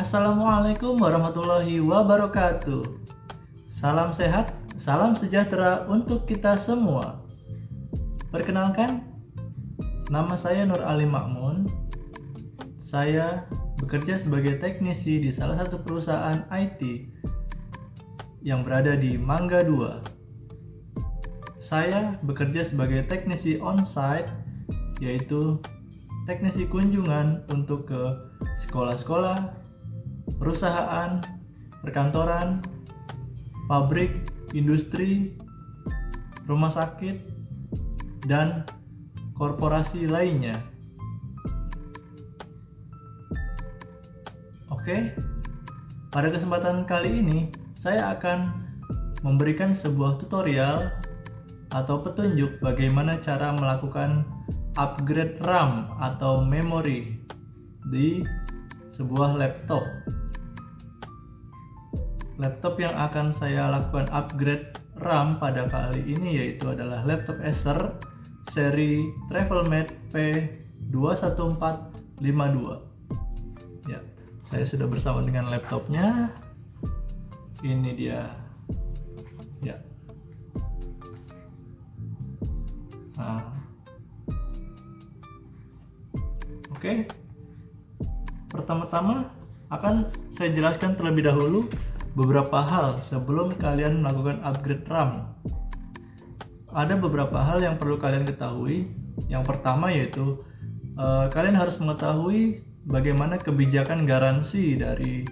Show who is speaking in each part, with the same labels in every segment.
Speaker 1: Assalamualaikum warahmatullahi wabarakatuh. Salam sehat, salam sejahtera untuk kita semua. Perkenalkan, nama saya Nur Ali Makmun. Saya bekerja sebagai teknisi di salah satu perusahaan IT yang berada di Mangga 2. Saya bekerja sebagai teknisi on-site, yaitu teknisi kunjungan untuk ke sekolah-sekolah, perusahaan, perkantoran, pabrik, industri, rumah sakit, dan korporasi lainnya. Oke, pada kesempatan kali ini saya akan memberikan sebuah tutorial atau petunjuk bagaimana cara melakukan upgrade RAM atau memori di sebuah laptop. Laptop yang akan saya lakukan upgrade RAM pada kali ini yaitu adalah laptop Acer seri Travelmate P21452. Ya, saya sudah bersama dengan laptopnya. Ini dia. Ya. Nah. Oke. Pertama-tama akan saya jelaskan terlebih dahulu beberapa hal sebelum kalian melakukan upgrade RAM. Ada beberapa hal yang perlu kalian ketahui. Yang pertama yaitu kalian harus mengetahui bagaimana kebijakan garansi dari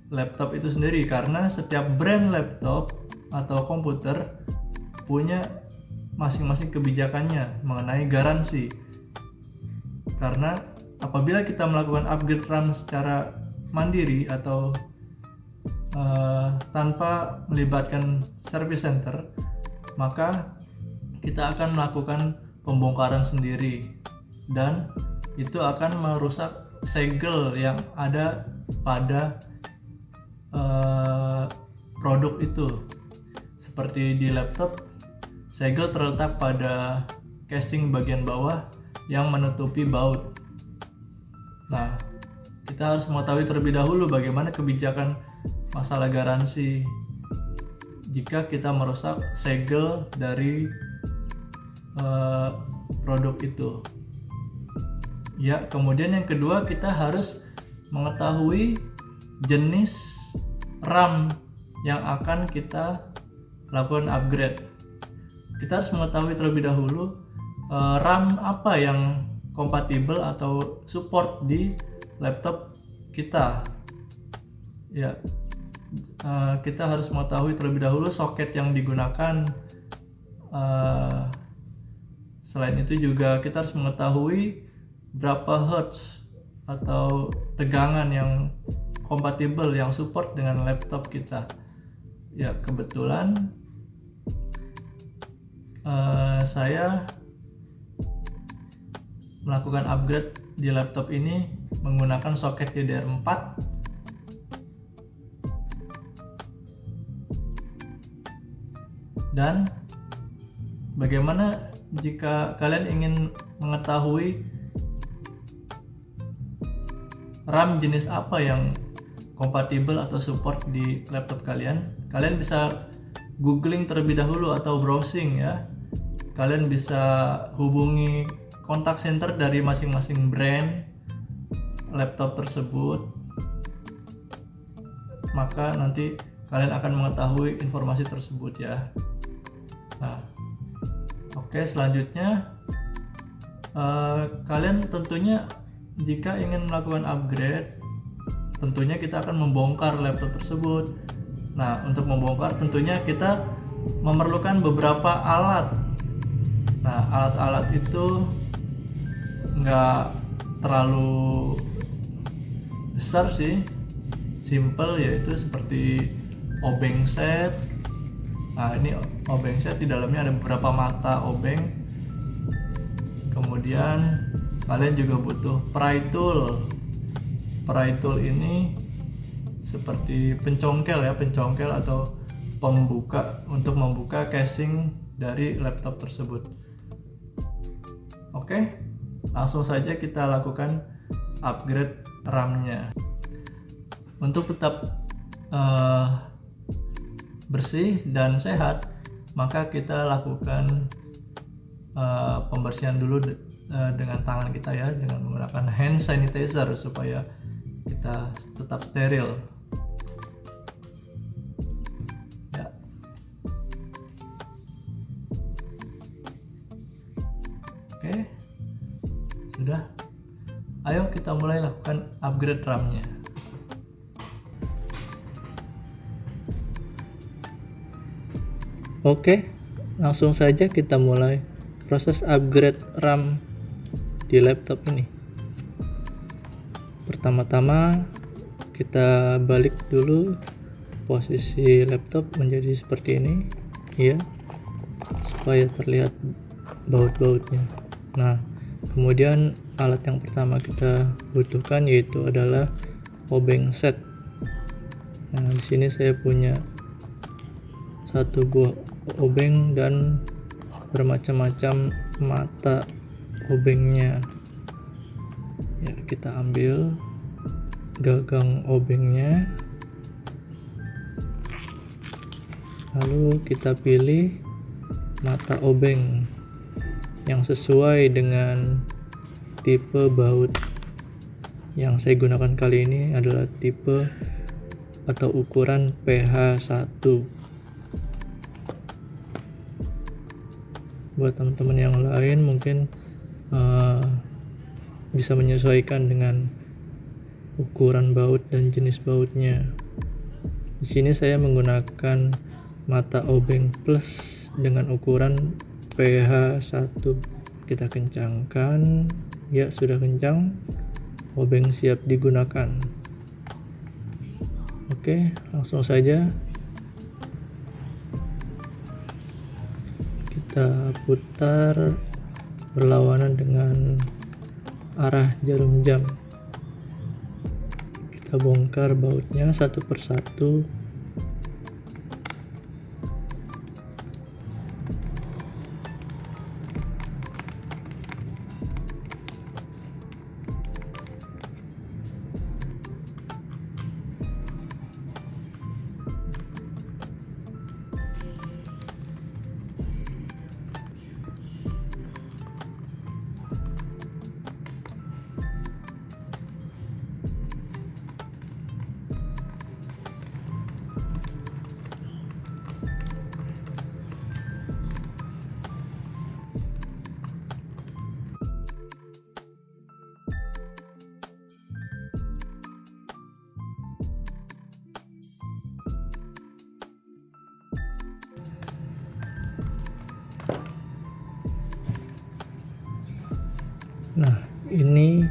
Speaker 1: laptop itu sendiri, karena setiap brand laptop atau komputer punya masing-masing kebijakannya mengenai garansi. Karena apabila kita melakukan upgrade RAM secara mandiri atau tanpa melibatkan service center, maka kita akan melakukan pembongkaran sendiri dan itu akan merusak segel yang ada pada produk itu. Seperti di laptop, segel terletak pada casing bagian bawah yang menutupi baut. Nah, kita harus mengetahui terlebih dahulu bagaimana kebijakan masalah garansi jika kita merusak segel dari produk itu. Ya, kemudian yang kedua kita harus mengetahui jenis RAM yang akan kita lakukan upgrade. Kita harus mengetahui terlebih dahulu RAM apa yang kompatibel atau support di laptop kita. Ya, kita harus mengetahui terlebih dahulu soket yang digunakan. Selain itu juga kita harus mengetahui berapa hertz atau tegangan yang kompatibel, yang support dengan laptop kita. Ya, kebetulan saya melakukan upgrade di laptop ini menggunakan soket DDR4 dan bagaimana jika kalian ingin mengetahui RAM jenis apa yang kompatibel atau support di laptop kalian, kalian bisa googling terlebih dahulu atau browsing ya. Kalian bisa hubungi kontak center dari masing-masing brand laptop tersebut, maka nanti kalian akan mengetahui informasi tersebut ya. Nah, oke, selanjutnya kalian tentunya jika ingin melakukan upgrade, tentunya kita akan membongkar laptop tersebut. Nah, untuk membongkar tentunya kita memerlukan beberapa alat. Nah, alat-alat itu nggak terlalu besar sih, simple, yaitu seperti obeng set. Nah, ini obeng set, di dalamnya ada beberapa mata obeng. Kemudian kalian juga butuh pry tool. Pry tool ini seperti pencongkel ya, pencongkel atau pembuka untuk membuka casing dari laptop tersebut. Oke, langsung saja kita lakukan upgrade RAM-nya. Untuk tetap bersih dan sehat, maka kita lakukan pembersihan dulu dengan tangan kita ya, dengan menggunakan hand sanitizer supaya kita tetap steril ya. Oke, sudah. Ayo kita mulai lakukan upgrade RAM-nya. Oke, langsung saja kita mulai proses upgrade RAM di laptop ini. Pertama-tama kita balik dulu posisi laptop menjadi seperti ini ya, supaya terlihat baut-bautnya. Nah, kemudian alat yang pertama kita butuhkan yaitu adalah obeng set. Nah, di sini saya punya satu buah obeng dan bermacam-macam mata obengnya ya. Kita ambil gagang obengnya, lalu kita pilih mata obeng yang sesuai dengan tipe baut. Yang saya gunakan kali ini adalah tipe atau ukuran PH1. Buat teman-teman yang lain mungkin bisa menyesuaikan dengan ukuran baut dan jenis bautnya. Di sini saya menggunakan mata obeng plus dengan ukuran PH1. Kita kencangkan ya, sudah kencang, obeng siap digunakan. Oke, langsung saja kita putar berlawanan dengan arah jarum jam. Kita bongkar bautnya satu persatu. Nah, ini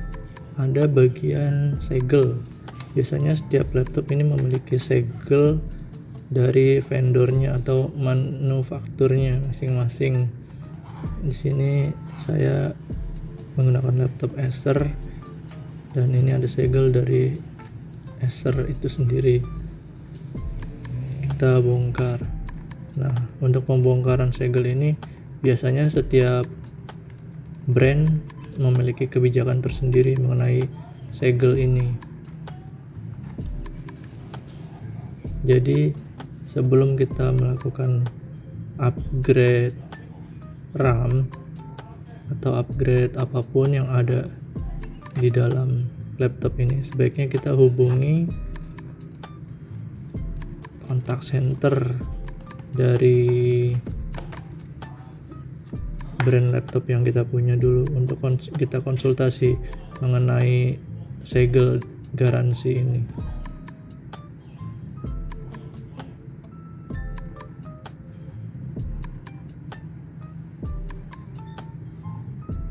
Speaker 1: ada bagian segel. Biasanya setiap laptop ini memiliki segel dari vendornya atau manufakturnya masing-masing. Di sini saya menggunakan laptop Acer dan ini ada segel dari Acer itu sendiri. Kita bongkar. Nah, untuk pembongkaran segel ini biasanya setiap brand memiliki kebijakan tersendiri mengenai segel ini. Jadi sebelum kita melakukan upgrade RAM atau upgrade apapun yang ada di dalam laptop ini, sebaiknya kita hubungi kontak center dari brand laptop yang kita punya dulu untuk kita konsultasi mengenai segel garansi ini.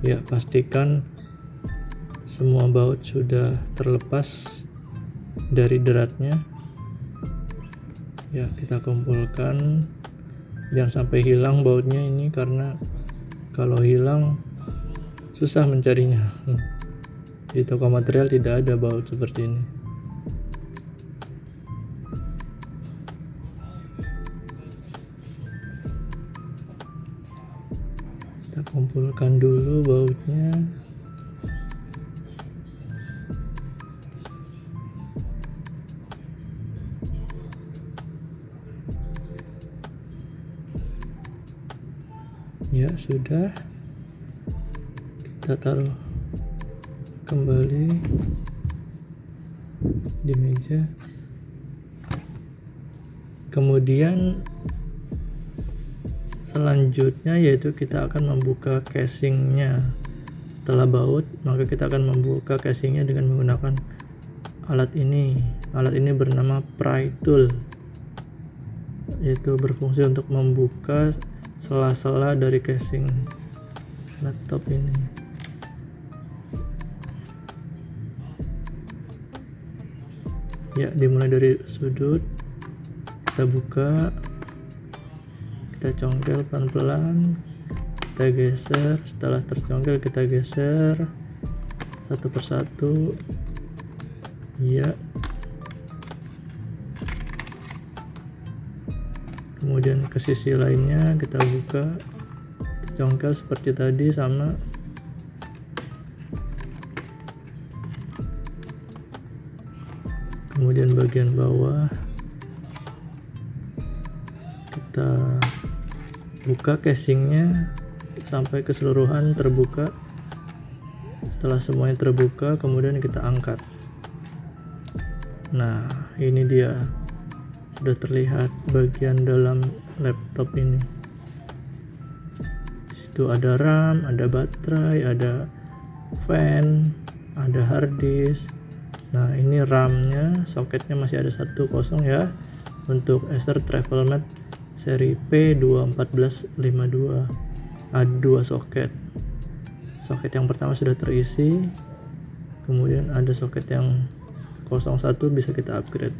Speaker 1: Ya, pastikan semua baut sudah terlepas dari deratnya. Ya, kita kumpulkan, jangan sampai hilang bautnya ini, karena kalau hilang susah mencarinya. Di toko material tidak ada baut seperti ini. Kita kumpulkan dulu bautnya. Ya sudah, kita taruh kembali di meja. Kemudian selanjutnya yaitu kita akan membuka casingnya. Setelah baut, maka kita akan membuka casingnya dengan menggunakan alat ini. Alat ini bernama pry tool, yaitu berfungsi untuk membuka sela-sela dari casing laptop ini. Ya, dimulai dari sudut, kita buka, kita congkel pelan-pelan, kita geser. Setelah tercongkel kita geser satu persatu. Ya, kemudian ke sisi lainnya kita buka, congkel seperti tadi sama. Kemudian bagian bawah kita buka casingnya sampai keseluruhan terbuka. Setelah semuanya terbuka, kemudian kita angkat. Nah, ini dia, sudah terlihat bagian dalam laptop ini. Di situ ada RAM, ada baterai, ada fan, ada hard disk. Nah, ini RAM-nya, soketnya masih ada satu kosong ya, untuk Acer TravelMate seri P21452. Ada dua soket. Soket yang pertama sudah terisi, kemudian ada soket yang 01 bisa kita upgrade.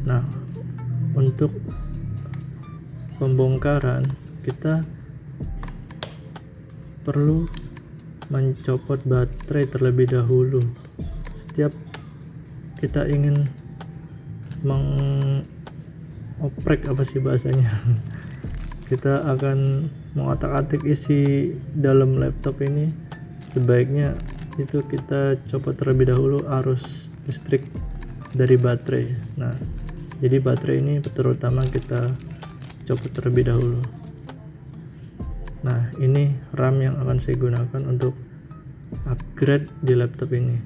Speaker 1: Nah, untuk pembongkaran kita perlu mencopot baterai terlebih dahulu. Setiap kita ingin mengoprek, apa sih bahasanya, kita akan mengotak-atik isi dalam laptop ini, sebaiknya itu kita copot terlebih dahulu arus listrik dari baterai. Nah, jadi baterai ini terutama kita copot terlebih dahulu. Nah, ini RAM yang akan saya gunakan untuk upgrade di laptop ini,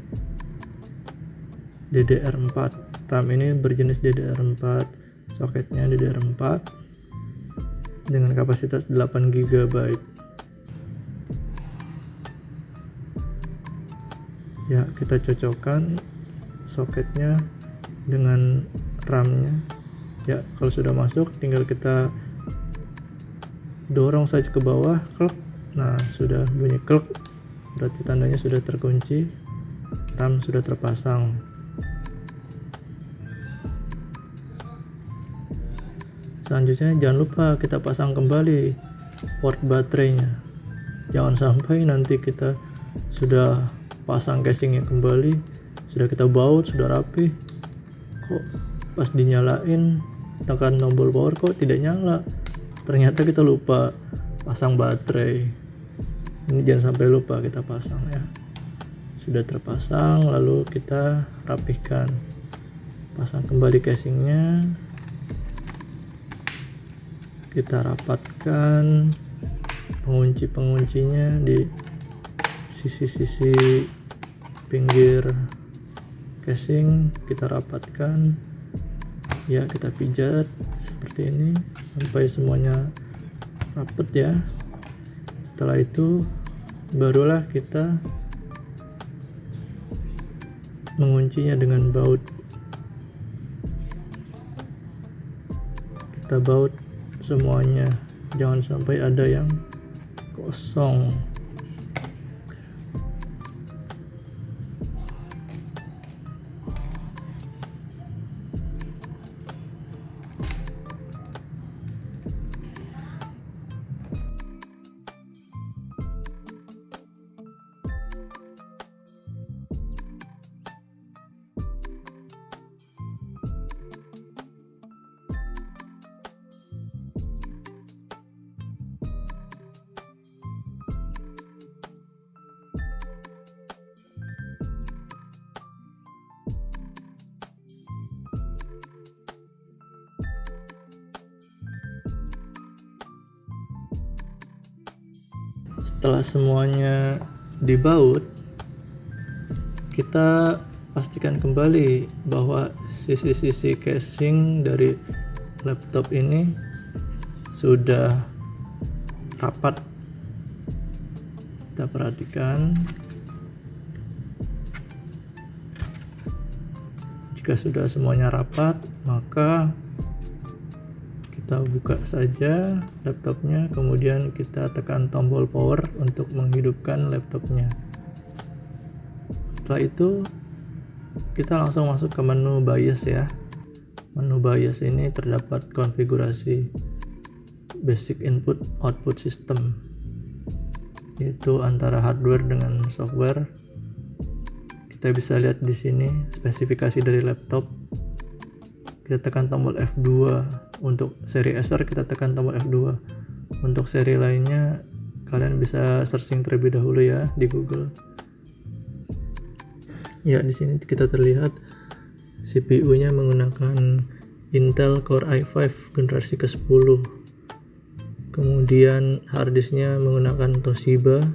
Speaker 1: DDR4. RAM ini berjenis DDR4, soketnya DDR4 dengan kapasitas 8 GB. Ya, kita cocokkan soketnya dengan RAM-nya. Ya, kalau sudah masuk tinggal kita dorong saja ke bawah, klek. Nah, sudah bunyi klek, berarti tandanya sudah terkunci, RAM sudah terpasang. Selanjutnya jangan lupa kita pasang kembali port baterainya. Jangan sampai nanti kita sudah pasang casingnya kembali, sudah kita baut, sudah rapi, kok pas dinyalain tekan tombol power kok tidak nyala, ternyata kita lupa pasang baterai. Ini jangan sampai lupa kita pasang ya. Sudah terpasang, lalu kita rapihkan, pasang kembali casingnya, kita rapatkan pengunci-penguncinya di sisi-sisi pinggir casing, kita rapatkan ya, kita pijat seperti ini sampai semuanya rapet ya. Setelah itu barulah kita menguncinya dengan baut. Kita baut semuanya, jangan sampai ada yang kosong. Setelah semuanya dibaut, kita pastikan kembali bahwa sisi-sisi casing dari laptop ini sudah rapat. Kita perhatikan, jika sudah semuanya rapat, maka kita buka saja laptopnya, kemudian kita tekan tombol power untuk menghidupkan laptopnya. Setelah itu kita langsung masuk ke menu BIOS ya. Menu BIOS ini terdapat konfigurasi basic input output system, yaitu antara hardware dengan software. Kita bisa lihat di sini spesifikasi dari laptop. Kita tekan tombol F2. Untuk seri Acer kita tekan tombol F2. Untuk seri lainnya kalian bisa searching terlebih dahulu ya di Google. Ya, di sini kita terlihat CPU-nya menggunakan Intel Core i5 generasi ke-10. Kemudian harddisknya menggunakan Toshiba,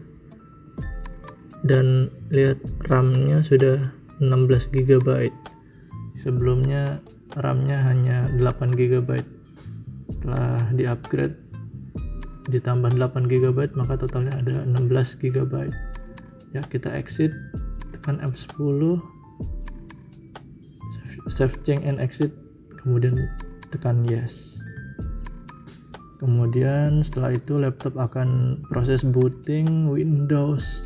Speaker 1: dan lihat RAM-nya sudah 16 GB. Sebelumnya RAM-nya hanya 8 GB. Setelah di-upgrade ditambah 8 GB, maka totalnya ada 16 GB. Ya, kita exit, tekan F10, save change and exit, kemudian tekan yes. Kemudian setelah itu laptop akan proses booting Windows.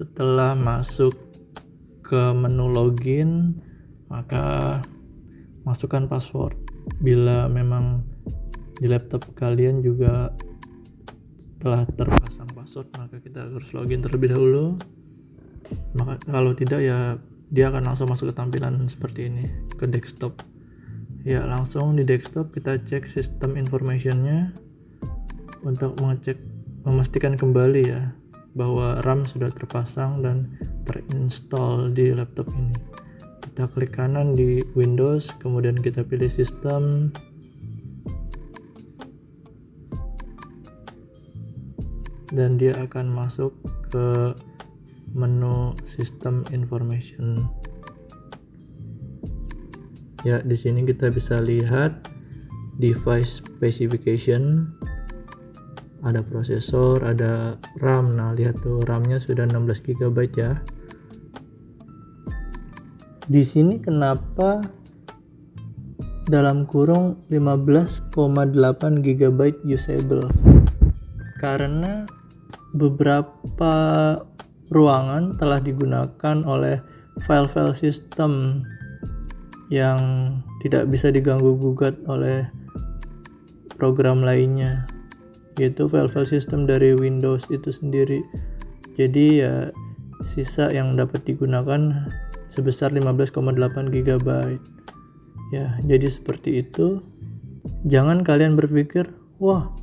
Speaker 1: Setelah masuk ke menu login, maka masukkan password. Bila memang di laptop kalian juga telah terpasang password, maka kita harus login terlebih dahulu. Maka kalau tidak ya dia akan langsung masuk ke tampilan seperti ini, ke desktop. Ya, langsung di desktop kita cek sistem informationnya untuk memastikan kembali ya bahwa RAM sudah terpasang dan terinstall di laptop ini. Kita klik kanan di Windows, kemudian kita pilih sistem, dan dia akan masuk ke menu System Information. Ya, di sini kita bisa lihat device specification. Ada prosesor, ada RAM. Nah, lihat tuh RAM-nya sudah 16 GB ya. Di sini kenapa dalam kurung 15,8 GB usable? Karena beberapa ruangan telah digunakan oleh file-file system yang tidak bisa diganggu gugat oleh program lainnya, yaitu file-file system dari Windows itu sendiri. Jadi ya sisa yang dapat digunakan sebesar 15,8 GB. Ya, jadi seperti itu. Jangan kalian berpikir, wah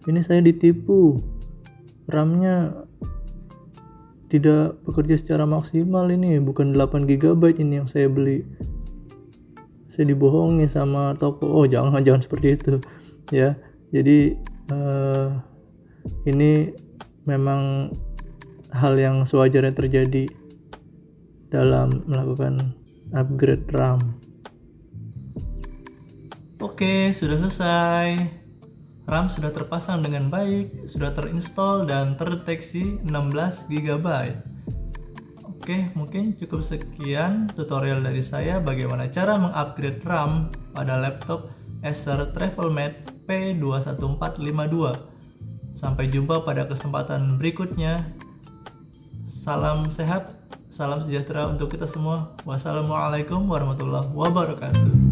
Speaker 1: ini saya ditipu, RAM-nya tidak bekerja secara maksimal, ini bukan 8 GB ini yang saya beli, saya dibohongi sama toko. Oh, jangan seperti itu ya. Jadi ini memang hal yang sewajarnya terjadi dalam melakukan upgrade RAM. Oke, sudah selesai. RAM sudah terpasang dengan baik, sudah terinstall dan terdeteksi 16 GB. Oke, mungkin cukup sekian tutorial dari saya bagaimana cara mengupgrade RAM pada laptop Acer TravelMate P21452. Sampai jumpa pada kesempatan berikutnya. Salam sehat, salam sejahtera untuk kita semua. Wassalamualaikum warahmatullahi wabarakatuh.